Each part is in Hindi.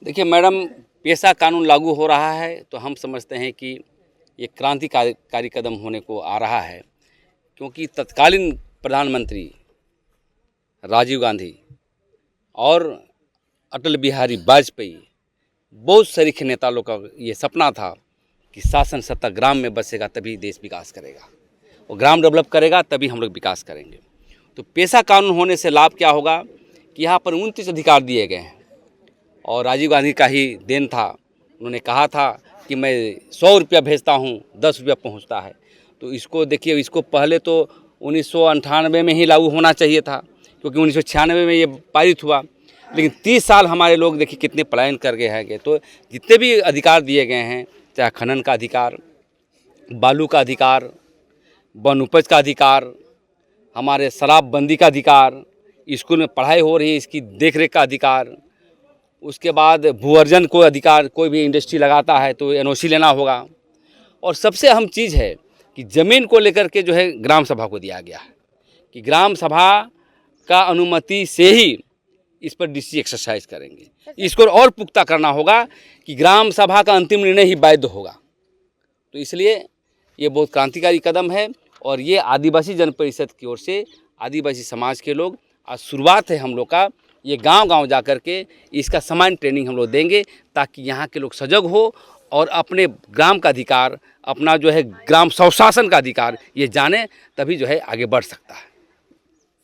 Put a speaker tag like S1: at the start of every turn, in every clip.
S1: देखिए मैडम, पेशा कानून लागू हो रहा है तो हम समझते हैं कि ये क्रांतिकारी कदम होने को आ रहा है, क्योंकि तत्कालीन प्रधानमंत्री राजीव गांधी और अटल बिहारी वाजपेयी, बहुत सरीखे नेता लोग का ये सपना था कि शासन सत्ता ग्राम में बसेगा तभी देश विकास करेगा, और ग्राम डेवलप करेगा तभी हम लोग विकास करेंगे। तो पेशा कानून होने से लाभ क्या होगा कि यहाँ पर 29 अधिकार दिए गए हैं, और राजीव गांधी का ही देन था। उन्होंने कहा था कि मैं 100 रुपया भेजता हूँ, 10 रुपया पहुँचता है। तो इसको देखिए, इसको पहले तो 1998 में ही लागू होना चाहिए था, क्योंकि 1996 में ये पारित हुआ। लेकिन 30 साल हमारे लोग देखिए कितने पलायन कर गए हैं। तो जितने भी अधिकार दिए गए हैं, चाहे खनन का अधिकार, बालू का अधिकार, वन उपज का अधिकार, हमारे शराबबंदी का अधिकार, स्कूल में पढ़ाई हो रही है इसकी देखरेख का अधिकार, उसके बाद भू अर्जन को अधिकार, कोई भी इंडस्ट्री लगाता है तो एनओसी लेना होगा। और सबसे अहम चीज़ है कि ज़मीन को लेकर के जो है ग्राम सभा को दिया गया है कि ग्राम सभा का अनुमति से ही इस पर डीसी एक्सरसाइज करेंगे। इसको और पुख्ता करना होगा कि ग्राम सभा का अंतिम निर्णय ही वैध होगा। तो इसलिए ये बहुत क्रांतिकारी कदम है, और ये आदिवासी जन परिषद की ओर से आदिवासी समाज के लोग आज शुरुआत है हम लोग का, ये गांव-गांव जा कर के इसका समान ट्रेनिंग हम लोग देंगे, ताकि यहाँ के लोग सजग हो और अपने ग्राम का अधिकार, अपना जो है ग्राम स्वशासन का अधिकार ये जाने, तभी जो है आगे बढ़ सकता है।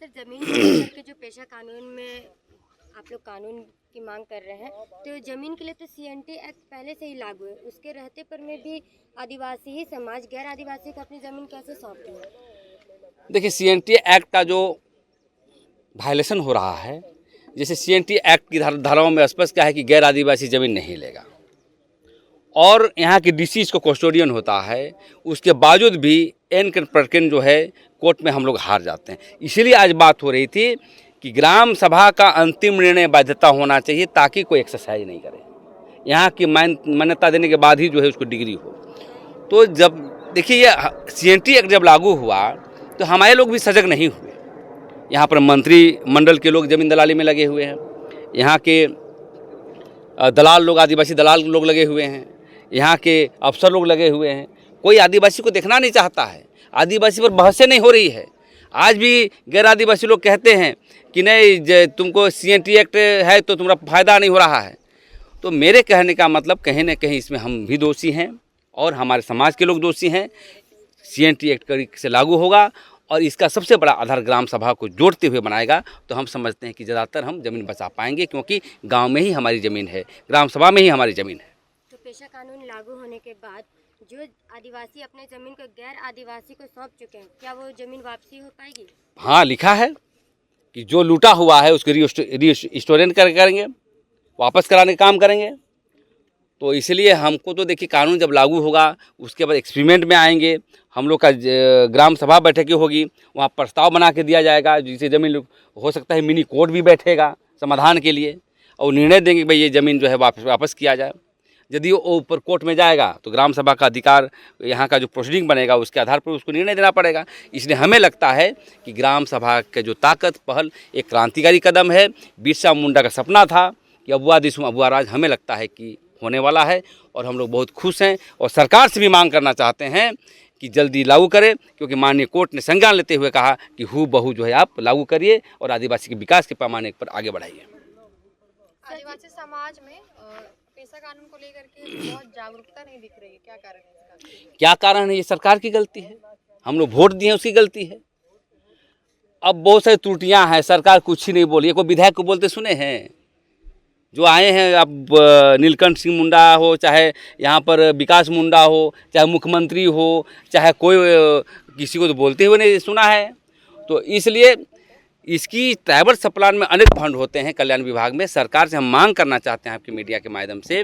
S2: सर, जमीन को लेकर के जो पेशा कानून में आप लोग कानून की मांग कर रहे हैं, तो जमीन के लिए तो सीएनटी एक्ट पहले से ही लागू है, उसके रहते पर में भी आदिवासी ही समाज गैर आदिवासी को अपनी ज़मीन कैसे सौंपती है?
S1: देखिए, सीएनटी एक्ट का जो वायलेशन हो रहा है, जैसे सीएनटी एक्ट की धाराओं में स्पष्ट क्या है कि गैर आदिवासी ज़मीन नहीं लेगा, और यहाँ की डीसी इसको कस्टोडियन होता है, उसके बावजूद भी एन प्रकरण जो है कोर्ट में हम लोग हार जाते हैं। इसीलिए आज बात हो रही थी कि ग्राम सभा का अंतिम निर्णय बाध्यता होना चाहिए, ताकि कोई एक्सरसाइज नहीं करे, यहाँ की मान्यता देने के बाद ही जो है उसको डिग्री हो। तो जब देखिए ये सीएनटी एक्ट जब लागू हुआ तो हमारे लोग भी सजग नहीं हुए। यहाँ पर मंत्री मंडल के लोग ज़मीन दलाली में लगे हुए हैं, यहाँ के दलाल लोग, आदिवासी दलाल लोग लगे हुए हैं, यहाँ के अफसर लोग लगे हुए हैं। कोई आदिवासी को देखना नहीं चाहता है, आदिवासी पर बहसें नहीं हो रही है। आज भी गैर आदिवासी लोग कहते हैं कि नहीं, तुमको सीएनटी एक्ट है तो तुम्हारा फ़ायदा नहीं हो रहा है। तो मेरे कहने का मतलब कहीं ना कहीं इसमें हम भी दोषी हैं और हमारे समाज के लोग दोषी हैं। सीएनटी एक्ट से लागू होगा और इसका सबसे बड़ा आधार ग्राम सभा को जोड़ते हुए बनाएगा, तो हम समझते हैं कि ज़्यादातर हम ज़मीन बचा पाएंगे, क्योंकि गांव में ही हमारी ज़मीन है, ग्राम सभा में ही हमारी ज़मीन है।
S2: तो पेशा कानून लागू होने के बाद जो आदिवासी अपने ज़मीन को गैर आदिवासी को सौंप चुके हैं, क्या वो ज़मीन वापसी हो पाएगी?
S1: हाँ, लिखा है कि जो लूटा हुआ है उसको रिस्टोरेंट करेंगे, वापस कराने का काम करेंगे। तो इसलिए हमको तो देखिए, कानून जब लागू होगा उसके बाद एक्सपेरिमेंट में आएंगे, हम लोग का ग्राम सभा बैठकें होगी, वहाँ प्रस्ताव बना के दिया जाएगा, जिससे ज़मीन हो सकता है मिनी कोर्ट भी बैठेगा समाधान के लिए, और निर्णय देंगे कि भाई ये ज़मीन जो है वापस किया जाए। यदि वो ऊपर कोर्ट में जाएगा तो ग्राम सभा का अधिकार, यहाँ का जो प्रोसीडिंग बनेगा उसके आधार पर उसको निर्णय देना पड़ेगा। इसलिए हमें लगता है कि ग्राम सभा का जो ताकत पहल एक क्रांतिकारी कदम है। बिरसा मुंडा का सपना था कि अबुआ देश में अबुआ राज, हमें लगता है कि होने वाला है, और हम लोग बहुत खुश हैं और सरकार से भी मांग करना चाहते हैं कि जल्दी लागू करें, क्योंकि माननीय कोर्ट ने संज्ञान लेते हुए कहा कि हूबहू जो है आप लागू करिए और आदिवासी के विकास के पैमाने पर आगे बढ़ाइए।
S3: आदिवासी समाज में पेशा कानून को लेकर के बहुत जागरूकता नहीं दिख रही है, क्या कारण है इसका?
S1: क्या कारण है? ये सरकार की गलती है, हम लोग वोट दिए उसकी गलती है। अब बहुत सारी त्रुटियां हैं, सरकार कुछ ही नहीं बोली। कोई विधायक को बोलते सुने हैं? जो आए हैं, अब नीलकंठ सिंह मुंडा हो, चाहे यहाँ पर विकास मुंडा हो, चाहे मुख्यमंत्री हो, चाहे कोई किसी को तो बोलते हुए नहीं सुना है। तो इसलिए इसकी ट्राइबल सप्लान में अनेक फंड होते हैं कल्याण विभाग में। सरकार से हम मांग करना चाहते हैं आपके मीडिया के माध्यम से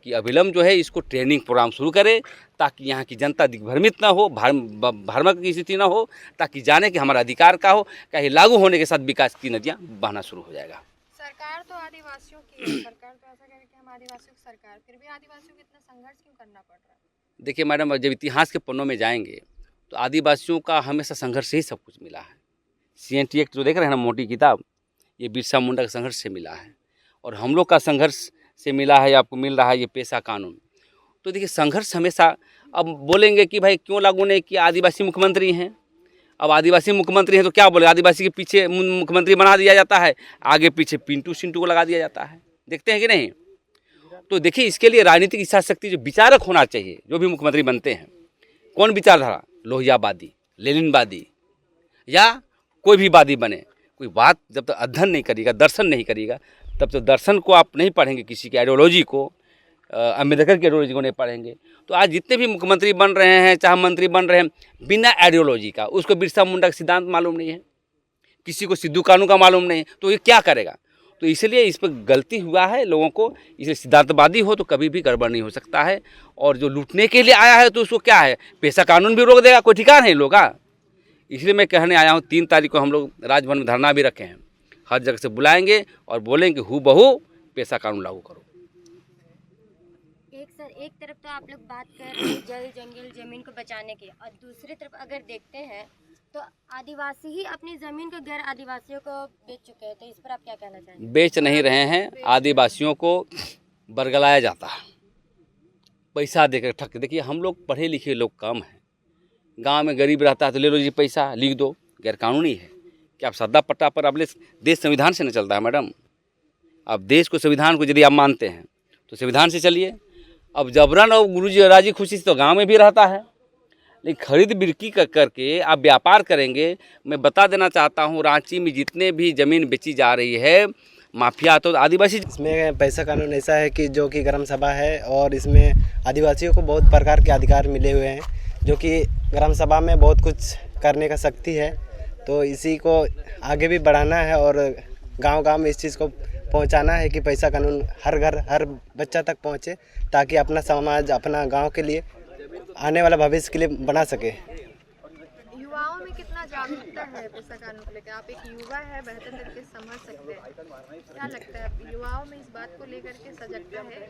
S1: कि अविलंब जो है इसको ट्रेनिंग प्रोग्राम शुरू करे, ताकि यहाँ की जनता दिग्भ्रमित ना हो, भ्रामक की स्थिति ना हो, ताकि जाने कि हमारा अधिकार का हो। कहीं लागू होने के साथ विकास की नदियाँ बहना शुरू हो जाएगा।
S3: सरकार तो आदिवासियों की है, सरकार तो ऐसा कह रही है कि हम आदिवासियों की सरकार, फिर भी आदिवासियों को इतना संघर्ष क्यों करना पड़ रहा है?
S1: देखिए मैडम, जब इतिहास के पन्नों में जाएंगे तो आदिवासियों का हमेशा संघर्ष से ही सब कुछ मिला है। सीएनटी एक्ट जो देख रहे हैं ना, मोटी किताब, ये बिरसा मुंडा के संघर्ष से मिला है, और हम लोग का संघर्ष से मिला है या आपको मिल रहा है ये पेशा कानून। तो देखिए संघर्ष हमेशा, अब बोलेंगे कि भाई क्यों लागू नहीं किया, आदिवासी मुख्यमंत्री हैं। अब आदिवासी मुख्यमंत्री हैं तो क्या बोले, आदिवासी के पीछे मुख्यमंत्री बना दिया जाता है, आगे पीछे पिंटू सिंटू को लगा दिया जाता है, देखते हैं कि नहीं। तो देखिए इसके लिए राजनीतिक इच्छा शक्ति, जो विचारक होना चाहिए, जो भी मुख्यमंत्री बनते हैं, कौन विचारधारा, लोहियावादी, लेनिनवादी या कोई भी वादी बने, कोई बात जब तक अध्ययन नहीं करेगा, दर्शन नहीं करेगा, तब तो दर्शन को आप नहीं पढ़ेंगे, किसी की आइडियोलॉजी को, अम्बेडकर की आइडियोलॉजी को नहीं पढ़ेंगे। तो आज जितने भी मुख्यमंत्री बन रहे हैं, चाहे मंत्री बन रहे हैं, बिना आइडियोलॉजी का, उसको बिरसा मुंडा का सिद्धांत मालूम नहीं है, किसी को सिद्धू कानू का मालूम नहीं, तो ये क्या करेगा। तो इसलिए इस पर गलती हुआ है लोगों को। इसलिए सिद्धांतवादी हो तो कभी भी गड़बड़ नहीं हो सकता है, और जो लूटने के लिए आया है तो उसको क्या है, पेशा कानून भी रोक देगा, कोई ठिकाना नहीं लोग। इसलिए मैं कहने आया हूँ 3 तारीख को हम लोग राजभवन में धरना भी रखे हैं, हर जगह से बुलाएंगे और बोलेंगे हूबहू पेशा कानून लागू करो।
S2: एक तरफ तो आप लोग बात कर रहे हैं जल जंगल जमीन को बचाने की, और दूसरी तरफ अगर देखते हैं तो आदिवासी ही अपनी जमीन को गैर आदिवासियों को बेच चुके हैं, तो इस पर आप क्या कहना चाहेंगे।
S1: बेच नहीं रहे हैं, आदिवासियों को बरगलाया जाता है, पैसा देकर ठक। देखिए हम लोग पढ़े लिखे लोग कम हैं, गांव में गरीब रहता है तो ले लो जी पैसा लिख दो, गैर कानूनी है। क्या आप सद्दा पट्टा पर अब देश संविधान से न चलता है मैडम। अब देश को, संविधान को यदि आप मानते हैं तो संविधान से चलिए। अब जबरन और गुरुजी राजी खुशी से तो गांव में भी रहता है, लेकिन खरीद बिक्री करके आप व्यापार करेंगे। मैं बता देना चाहता हूं, रांची में जितने भी ज़मीन बेची जा रही है, माफिया तो आदिवासी।
S4: इसमें पैसा कानून ऐसा है कि जो कि ग्राम सभा है, और इसमें आदिवासियों को बहुत प्रकार के अधिकार मिले हुए हैं, जो कि ग्राम सभा में बहुत कुछ करने का शक्ति है। तो इसी को आगे भी बढ़ाना है और गांव-गांव में इस चीज़ को पहुंचाना है कि पैसा कानून हर घर, हर बच्चा तक पहुंचे, ताकि अपना समाज, अपना गांव के लिए, आने वाला भविष्य के लिए बना सके।
S3: युवाओं में कितना जागरूकता है पैसा कानून को लेकर? आप एक युवा है, बेहतर तरीके से समझ सकते हैं, क्या लगता है युवाओं में इस बात को लेकर के सजगता है?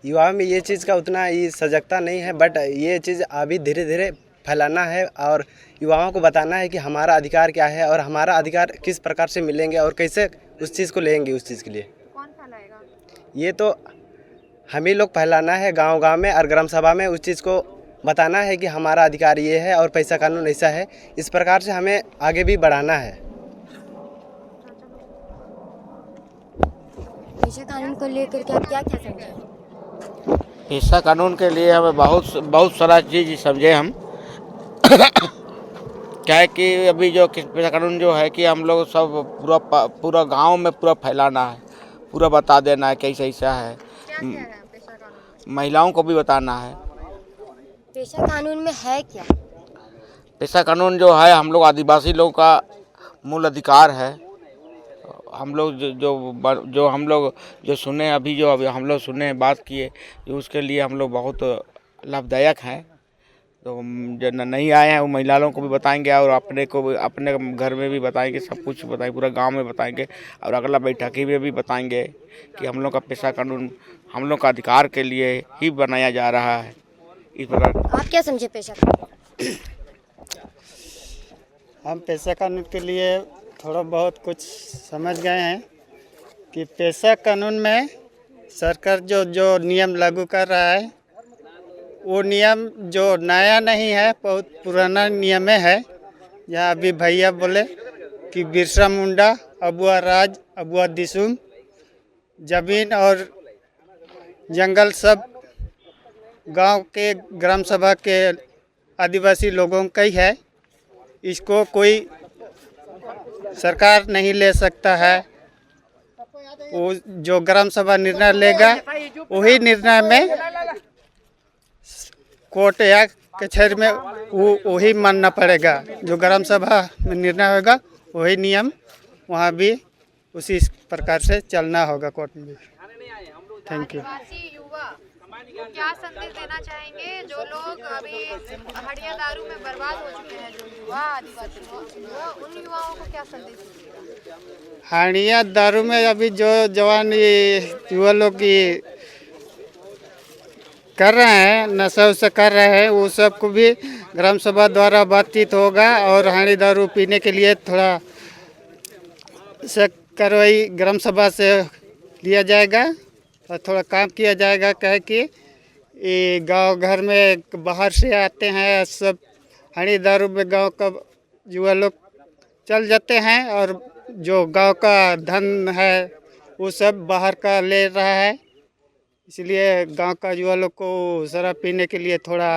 S4: युवाओं में ये चीज़ का उतना ये सजगता नहीं है, बट ये चीज़ अभी धीरे धीरे फैलाना है और युवाओं को बताना है कि हमारा अधिकार क्या है और हमारा अधिकार किस प्रकार से मिलेंगे और कैसे उस चीज़ को लेंगे। उस चीज़ के लिए
S3: कौन फैलाएगा?
S4: ये तो हम ही लोग फैलाना है गांव-गांव में, और ग्राम सभा में उस चीज़ को बताना है कि हमारा अधिकार ये है और पैसा कानून ऐसा है। इस प्रकार से हमें आगे भी बढ़ाना है।
S2: पेशा कानून को लेकर के आप क्या क्या समझे?
S5: पेशा कानून के लिए हमें बहुत सारा चीज़ समझे हम। क्या है कि अभी जो पेशा कानून जो है कि हम लोग सब पूरा गांव में पूरा फैलाना है, पूरा बता देना है कैसा ऐसा है।
S3: क्या है पेशा कानून?
S5: महिलाओं को भी बताना है।
S2: पेशा कानून में है क्या?
S5: पेशा कानून जो है हम लोग आदिवासी लोगों का मूल अधिकार है। हम लोग जो हम लोग जो सुने अभी हम लोग सुने बात किए, उसके लिए हम लोग बहुत लाभदायक हैं। तो जो नहीं आए हैं वो महिलाओं को भी बताएंगे और अपने घर में भी बताएंगे, सब कुछ बताएंगे, पूरा गांव में बताएंगे और अगला बैठकी में भी बताएंगे कि हम लोग का पेशा कानून हम लोग का अधिकार के लिए ही बनाया जा रहा है। इस प्रकार
S2: आप क्या समझे पेशा कानून?
S6: हम पेशा कानून के लिए थोड़ा बहुत कुछ समझ गए हैं कि पेशा कानून में सरकार जो नियम लागू कर रहा है, वो नियम जो नया नहीं है, बहुत पुराना नियम है। यहाँ अभी भैया बोले कि बिरसा मुंडा, अबुआ राज, अबुआ दिसुम, जमीन और जंगल सब गांव के ग्राम सभा के आदिवासी लोगों का ही है। इसको कोई सरकार नहीं ले सकता है। वो जो ग्राम सभा निर्णय लेगा, वही निर्णय में कोर्ट या कचहरी में वही मानना पड़ेगा। जो ग्राम सभा में निर्णय होगा वही नियम वहाँ भी उसी प्रकार से चलना होगा कोर्ट में भी। Thank you.
S3: आदिवासी युवा क्या संदेश देना चाहेंगे जो लोग अभी हड़िया दारू में बर्बाद हो चुके हैं, जो युवा आदिवासी युवा, उन युवाओं को क्या संदेश दीजिएगा?
S6: हानिया दारू में अभी जो जवान युवा लोग की कर रहे हैं, नशा उशा कर रहे हैं, वो सबको भी ग्राम सभा द्वारा बातचीत होगा और हानि दारू पीने के लिए थोड़ा से कार्रवाई ग्राम सभा से लिया जाएगा। और थोड़ा काम किया जाएगा। कहे कि ये गांव घर में बाहर से आते हैं सब हरी दारू में गांव का युवा लोग चल जाते हैं और जो गांव का धन है वो सब बाहर का ले रहा है। इसलिए गांव का युवा लोग को शराब पीने के लिए थोड़ा